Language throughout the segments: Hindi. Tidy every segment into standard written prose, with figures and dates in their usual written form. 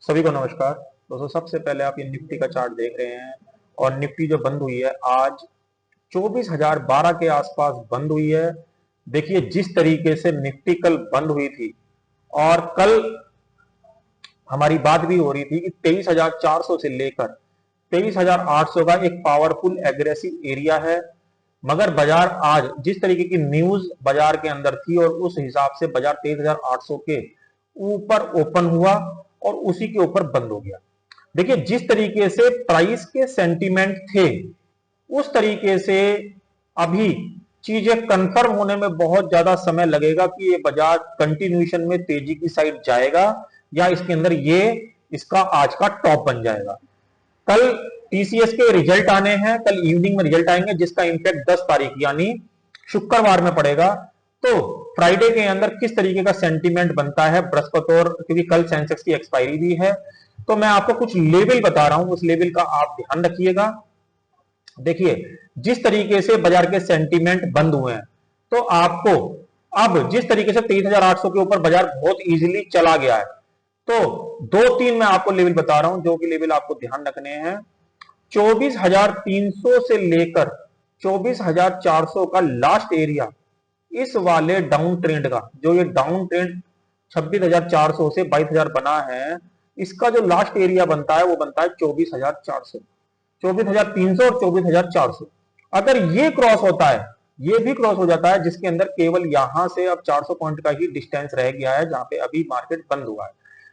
सभी को नमस्कार दोस्तों। सबसे पहले आप ये निफ्टी का चार्ट देख रहे हैं और निफ्टी जो बंद हुई है आज 24,012 के आसपास बंद हुई है। देखिए जिस तरीके से निफ्टी कल बंद हुई थी और कल हमारी बात भी हो रही थी कि 23,400 से लेकर 23,800 का एक पावरफुल एग्रेसिव एरिया है, मगर बाजार आज जिस तरीके की न्यूज बाजार के अंदर थी और उस हिसाब से बाजार 23,800 के ऊपर ओपन हुआ और उसी के ऊपर बंद हो गया। देखिए जिस तरीके से प्राइस के सेंटीमेंट थे उस तरीके से अभी चीजें कंफर्म होने में बहुत ज्यादा समय लगेगा कि ये बाजार कंटिन्यूएशन में तेजी की साइड जाएगा या इसके अंदर ये इसका आज का टॉप बन जाएगा। कल टीसीएस के रिजल्ट आने हैं, कल इवनिंग में रिजल्ट आएंगे जिसका इंपैक्ट 10 तारीख यानी शुक्रवार में पड़ेगा। तो फ्राइडे के अंदर किस तरीके का सेंटीमेंट बनता है बृहस्पति और क्योंकि कल सेंसेक्स की एक्सपायरी भी है, तो मैं आपको कुछ लेवल बता रहा हूं, उस लेवल का आप ध्यान रखिएगा। देखिए जिस तरीके से बाजार के सेंटीमेंट बंद हुए हैं तो आपको अब जिस तरीके से 23,800 के ऊपर बाजार बहुत इजीली चला गया है, तो दो तीन मैं आपको लेवल बता रहा हूं जो कि लेवल आपको ध्यान रखने हैं। 24,300 से लेकर 24,400 का लास्ट एरिया, इस वाले डाउन ट्रेंड का जो ये डाउन ट्रेंड 26,400 से 22,000 बना है, इसका जो लास्ट एरिया बनता है वो बनता है 24,400, 24,300 और 24,400। अगर ये क्रॉस होता है, ये भी क्रॉस हो जाता है जिसके अंदर केवल यहां से अब 400 पॉइंट का ही डिस्टेंस रह गया है जहां पे अभी मार्केट बंद हुआ है,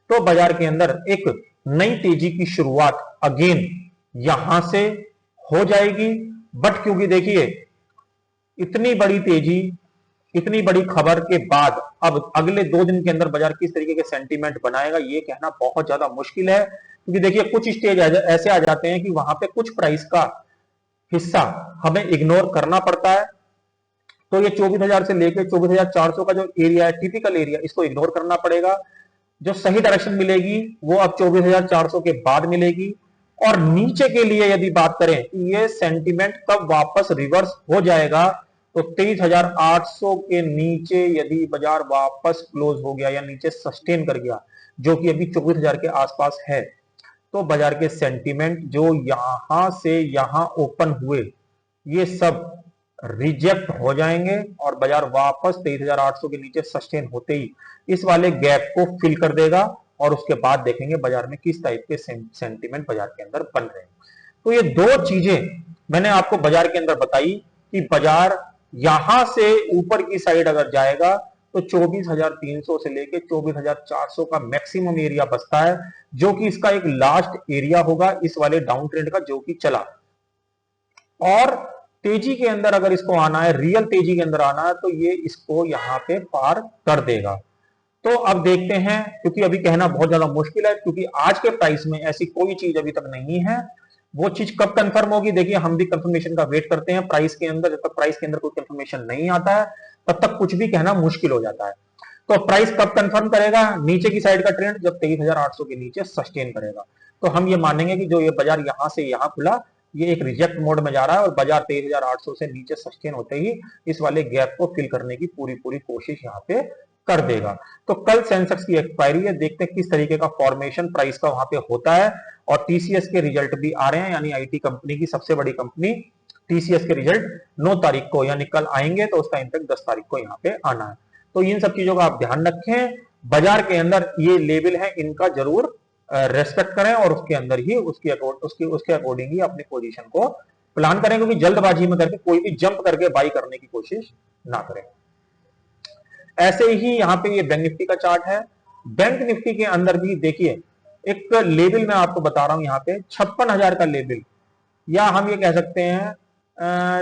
तो बाजार के अंदर एक नई तेजी की शुरुआत अगेन यहां से हो जाएगी। बट क्योंकि देखिए इतनी बड़ी तेजी, इतनी बड़ी खबर के बाद अब अगले 2 दिन के अंदर बाजार किस तरीके के सेंटीमेंट बनाएगा ये कहना बहुत ज्यादा मुश्किल है, क्योंकि देखिए कुछ स्टेज ऐसे आ जाते हैं कि वहां पे कुछ प्राइस का हिस्सा हमें इग्नोर करना पड़ता है। तो ये 24,000 से लेकर 24,400 का जो एरिया है, टिपिकल एरिया, इसको इग्नोर करना पड़ेगा। जो सही डायरेक्शन मिलेगी वो अब 24,400 के बाद मिलेगी। और नीचे के लिए यदि बात करें ये सेंटीमेंट कब वापस रिवर्स हो जाएगा, तो 23,800 के नीचे यदि बाजार वापस क्लोज हो गया या नीचे सस्टेन कर गया जो कि अभी 24,000 के आसपास है, तो बाजार के सेंटीमेंट जो यहां से यहां ओपन हुए ये सब रिजेक्ट हो जाएंगे और बाजार वापस 23,800 के नीचे सस्टेन होते ही इस वाले गैप को फिल कर देगा और उसके बाद देखेंगे बाजार में किस टाइप के सेंटीमेंट बाजार के अंदर बन रहे हैं। तो ये दो चीजें मैंने आपको बाजार के अंदर बताई कि बाजार यहां से ऊपर की साइड अगर जाएगा तो 24,300 से लेकर 24,400 का मैक्सिमम एरिया बचता है जो कि इसका एक लास्ट एरिया होगा इस वाले डाउन ट्रेंड का जो कि चला। और तेजी के अंदर अगर इसको आना है, रियल तेजी के अंदर आना है, तो ये इसको यहां पे पार कर देगा। तो अब देखते हैं, क्योंकि अभी कहना बहुत ज्यादा मुश्किल है क्योंकि आज के प्राइस में ऐसी कोई चीज अभी तक नहीं है। वो चीज कब कंफर्म होगी, देखिए हम भी कंफर्मेशन का वेट करते हैं प्राइस के अंदर। जब तक प्राइस के अंदर कोई कंफर्मेशन नहीं आता है तब तक कुछ भी कहना मुश्किल हो जाता है। तो प्राइस कब कंफर्म करेगा, नीचे की साइड का ट्रेंड जब 23,800 के नीचे सस्टेन करेगा, तो हम ये मानेंगे कि जो ये बाजार यहां से यहां खुला ये एक रिजेक्ट मोड में जा रहा है और बाजार 23,800 से नीचे सस्टेन होते ही इस वाले गैप को फिल करने की पूरी पूरी कोशिश यहाँ पे कर देगा। तो कल सेंसेक्स की एक्सपायरी है, देखते हैं किस तरीके का फॉर्मेशन प्राइस का वहां पे होता है। और टीसीएस के रिजल्ट भी आ रहे हैं, यानी आईटी कंपनी की सबसे बड़ी कंपनी टीसीएस के रिजल्ट 9 तारीख को यानी कल आएंगे, तो उसका इंपैक्ट 10 तारीख को यहाँ पे आना है। तो इन सब चीजों का आप ध्यान रखें, बाजार के अंदर ये लेवल है इनका जरूर रेस्पेक्ट करें और उसके अंदर ही उसके अकॉर्डिंग ही अपनी पोजीशन को प्लान करें, क्योंकि जल्दबाजी में करके कोई भी जंप करके बाई करने की कोशिश ना करें। ऐसे ही यहां पे ये बैंक निफ्टी का चार्ट है। बैंक निफ्टी के अंदर भी देखिए एक लेवल मैं आपको बता रहा हूं यहाँ पे 56,000 का लेवल, या हम ये कह सकते हैं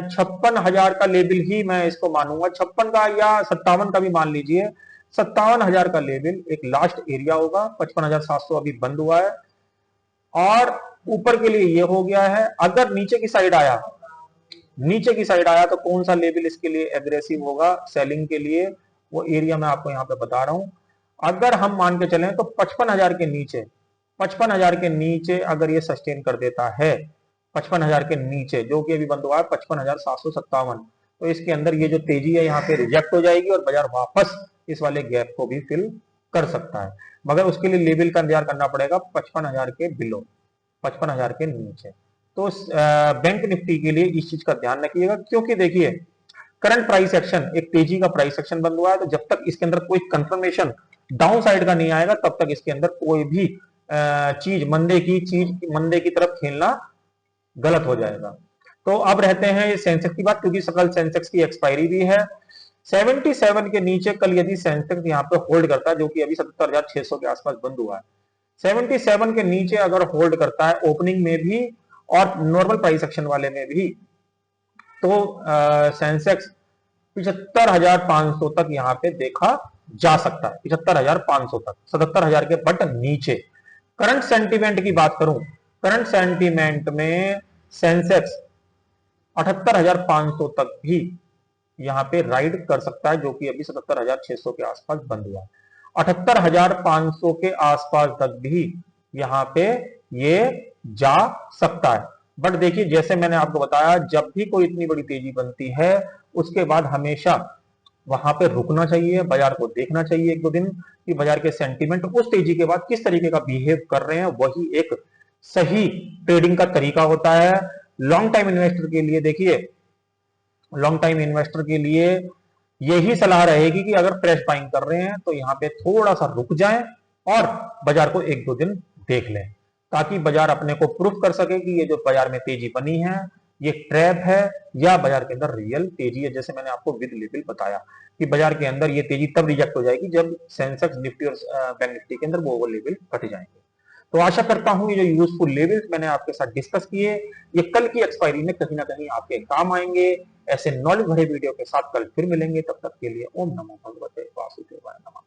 56,000 का लेवल ही मैं इसको मानूंगा, 56 का या 57 का भी मान लीजिए। 57,000 का लेवल एक लास्ट एरिया होगा। 55,700 अभी बंद हुआ है और ऊपर के लिए ये हो गया है। अगर नीचे की साइड आया, नीचे की साइड आया तो कौन सा लेवल इसके लिए एग्रेसिव होगा सेलिंग के लिए, वो एरिया मैं आपको यहाँ पे बता रहा हूं। अगर हम मान के चलें तो 55,000 के नीचे, 55,000 के नीचे अगर ये सस्टेन कर देता है, 55,000 के नीचे जो कि अभी बंद हुआ है 55,757, तो इसके अंदर ये जो तेजी है यहाँ पे रिजेक्ट हो जाएगी और बाजार वापस इस वाले गैप को भी फिल कर सकता है, मगर उसके लिए लेवल का इंतजार करना पड़ेगा 55,000 के बिलो, 55,000 के नीचे। तो बैंक निफ्टी के लिए इस चीज का ध्यान रखिएगा, क्योंकि देखिए करंट प्राइस एक्शन एक तेजी का प्राइस एक्शन बन हुआ है, तो जब तक इसके अंदर कोई कंफर्मेशन डाउन साइड का नहीं आएगा तब तक इसके अंदर कोई भी चीज मंदे की तरफ खेलना गलत हो जाएगा। तो अब रहते हैं सेंसेक्स की बात, क्योंकि सकल सेंसेक्स की एक्सपायरी भी है। 77 के नीचे कल यदि सेंसेक्स यहाँ पे होल्ड करता है, जो कि अभी 77,600 के आसपास बंद हुआ है, 77 के नीचे अगर होल्ड करता है ओपनिंग में भी और नॉर्मल प्राइस एक्शन वाले में भी, तो सेंसेक्स 75,500 तक यहां पे देखा जा सकता है, 75,500 तक, 77,000 के बट नीचे। करंट सेंटीमेंट की बात करूं, करंट सेंटीमेंट में सेंसेक्स 78,500 तक भी यहां पे राइड कर सकता है, जो कि अभी 77,600 के आसपास बंद हुआ है। 78,500 के आसपास तक भी यहां पे ये जा सकता है। बट देखिए जैसे मैंने आपको बताया, जब भी कोई इतनी बड़ी तेजी बनती है उसके बाद हमेशा वहां पे रुकना चाहिए, बाजार को देखना चाहिए एक दो दिन कि बाजार के सेंटीमेंट उस तेजी के बाद किस तरीके का बिहेव कर रहे हैं, वही एक सही ट्रेडिंग का तरीका होता है। लॉन्ग टाइम इन्वेस्टर के लिए देखिए, लॉन्ग टाइम इन्वेस्टर के लिए यही सलाह रहेगी कि अगर फ्रेश बाइंग कर रहे हैं तो यहां पे थोड़ा सा रुक जाएं और बाजार को एक दो दिन देख लें, ताकि बाजार अपने को प्रूफ कर सके कि ये जो बाजार में तेजी बनी है ये ट्रैप है या बाजार के अंदर रियल तेजी है। जैसे मैंने आपको विद लेवल बताया कि बाजार के अंदर ये तेजी तब रिजेक्ट हो जाएगी जब सेंसेक्स निफ्टी और बैंक निफ्टी के अंदर वो लेवल कट जाएंगे। तो आशा करता हूं ये जो यूजफुल लेवल्स मैंने आपके साथ डिस्कस किए, ये कल की एक्सपायरी में कहीं ना कहीं आपके काम आएंगे। ऐसे नॉलेज भरे वीडियो के साथ कल फिर मिलेंगे, तब तक के लिए ओम नमो भगवते वासुदेवाय नमः।